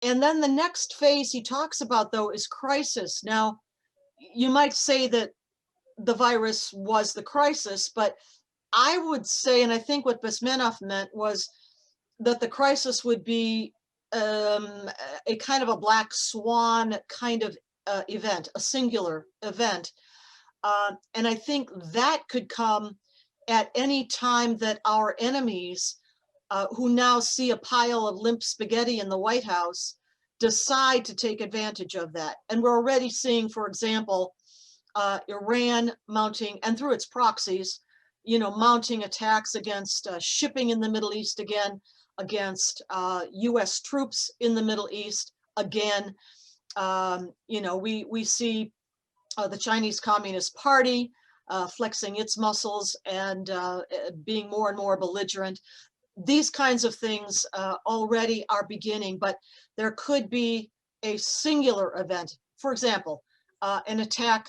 And then the next phase he talks about, though, is crisis. Now, you might say that the virus was the crisis, but I would say, and I think what Basmanov meant was that the crisis would be a kind of a black swan kind of event, a singular event. And I think that could come at any time that our enemies, who now see a pile of limp spaghetti in the White House, decide to take advantage of that. And we're already seeing, for example, Iran mounting, and through its proxies, mounting attacks against shipping in the Middle East again, against US troops in the Middle East again. We see the Chinese Communist Party flexing its muscles and being more and more belligerent. These kinds of things already are beginning, but there could be a singular event. For example, an attack,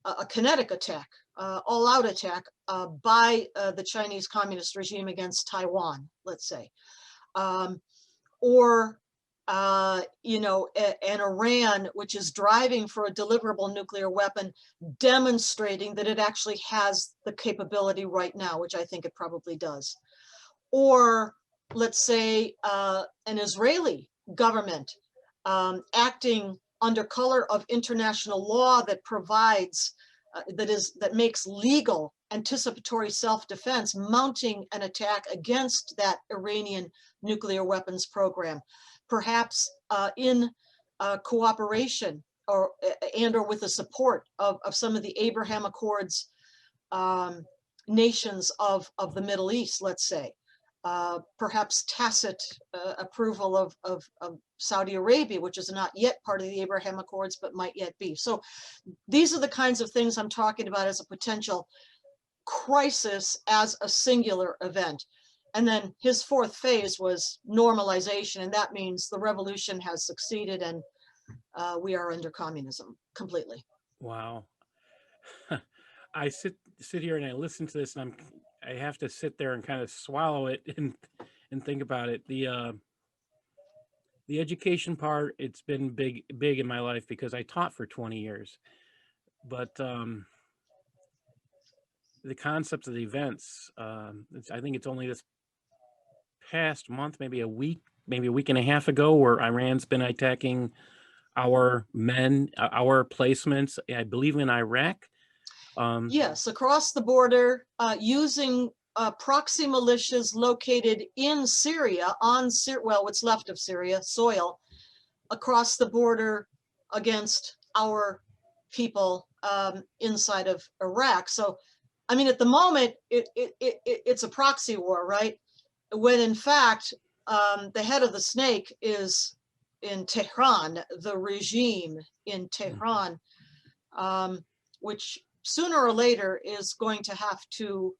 a kinetic attack, all-out attack by the Chinese Communist regime against Taiwan, let's say, or an Iran which is driving for a deliverable nuclear weapon, demonstrating that it actually has the capability right now, which I think it probably does. Or let's say an Israeli government acting under color of international law that provides, that makes legal anticipatory self-defense, mounting an attack against that Iranian nuclear weapons program, perhaps in cooperation or with the support of some of the Abraham Accords nations of the Middle East, let's say. Perhaps tacit approval of Saudi Arabia, which is not yet part of the Abraham Accords, but might yet be. So these are the kinds of things I'm talking about as a potential crisis, as a singular event. And then his fourth phase was normalization, and that means the revolution has succeeded and we are under communism completely. Wow. I sit here and I listen to this, and I have to sit there and kind of swallow it and think about it. The education part, it's been big in my life because I taught for 20 years. But the concept of the events, I think it's only this past month, maybe a week and a half ago, where Iran's been attacking our men, our placements, I believe in Iraq. Yes, across the border, using proxy militias located in Syria, well, what's left of Syria, soil, across the border against our people inside of Iraq. So, I mean, at the moment, it's a proxy war, right? When in fact, the head of the snake is in Tehran, the regime in Tehran, which sooner or later is going to have to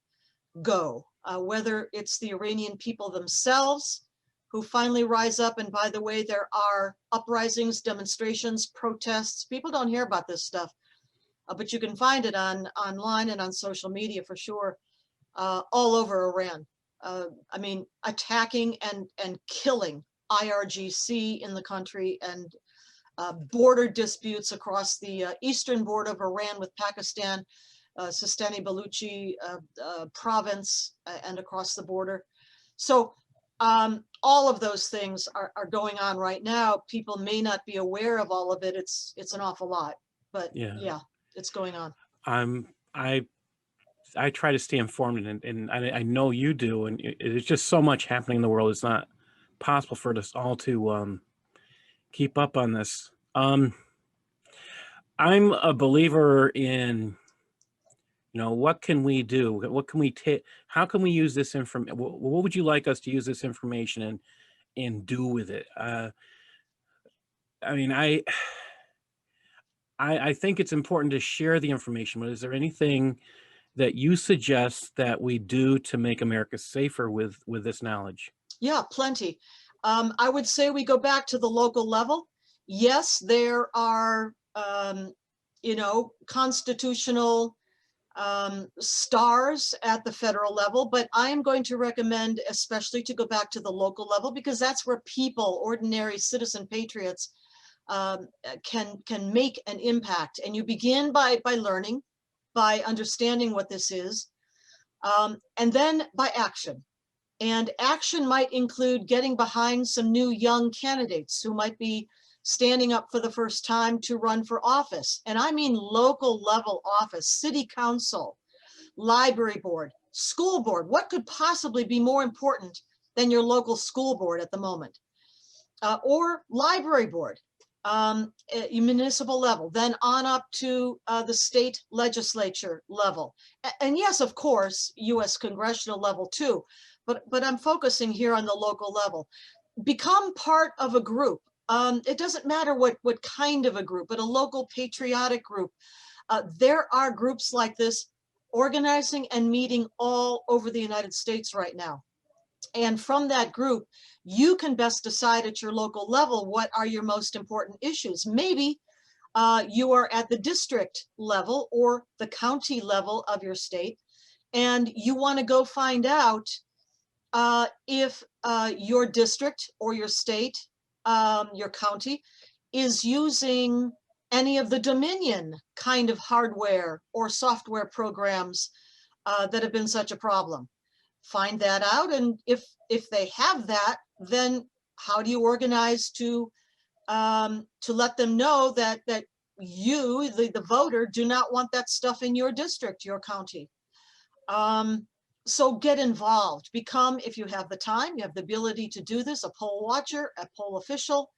go, whether it's the Iranian people themselves who finally rise up. And by the way, there are uprisings, demonstrations, protests. People don't hear about this stuff, but you can find it online and on social media for sure, all over Iran. I mean, attacking and killing IRGC in the country, and border disputes across the eastern border of Iran with Pakistan, Sistani Baluchi province, and across the border. So all of those things are going on right now. People may not be aware of all of it. It's an awful lot, but yeah, it's going on. I try to stay informed, and I know you do, and there's just so much happening in the world. It's not possible for us all to keep up on this. I'm a believer in, what can we do? What can we take? How can we use this information? What would you like us to use this information and do with it? I mean, I think it's important to share the information, but is there anything that you suggest that we do to make America safer with this knowledge? Yeah, plenty. I would say we go back to the local level. Yes, there are, constitutional stars at the federal level, but I am going to recommend especially to go back to the local level, because that's where people, ordinary citizen patriots, can make an impact. And you begin by learning, by understanding what this is, and then by action. And action might include getting behind some new young candidates who might be standing up for the first time to run for office. And I mean local level office, city council, library board, school board. What could possibly be more important than your local school board at the moment? Or library board, at municipal level, then on up to the state legislature level. And yes, of course, US congressional level too, but I'm focusing here on the local level. Become part of a group. It doesn't matter what kind of a group, but a local patriotic group. There are groups like this organizing and meeting all over the United States right now. And from that group, you can best decide at your local level what are your most important issues. Maybe you are at the district level or the county level of your state, and you want to go find out if your district or your state, your county, is using any of the Dominion kind of hardware or software programs that have been such a problem. Find that out, and if they have that, then how do you organize to let them know that you, the voter, do not want that stuff in your district, your county? So get involved. Become, if you have the time, you have the ability to do this, a poll watcher, a poll official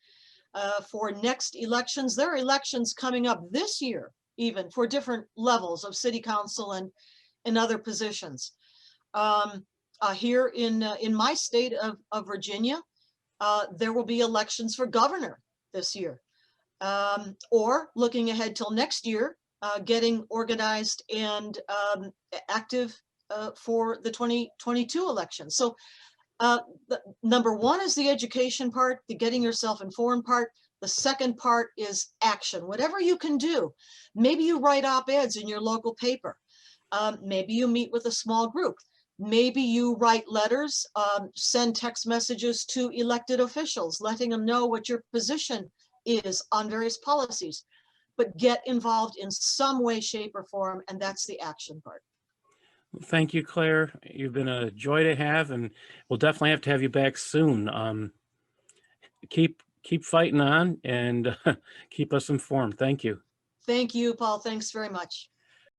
for next elections. There are elections coming up this year, even for different levels of city council and other positions. Here in my state of Virginia, there will be elections for governor this year, or looking ahead till next year, getting organized and active for the 2022 election. So number one is the education part, the getting yourself informed part. The second part is action. Whatever you can do. Maybe you write op-eds in your local paper. Maybe you meet with a small group. Maybe you write letters, send text messages to elected officials, letting them know what your position is on various policies. But get involved in some way, shape, or form, and that's the action part. Thank you, Claire. You've been a joy to have, and we'll definitely have to have you back soon. Keep fighting on, and keep us informed. Thank you. Thank you, Paul. Thanks very much.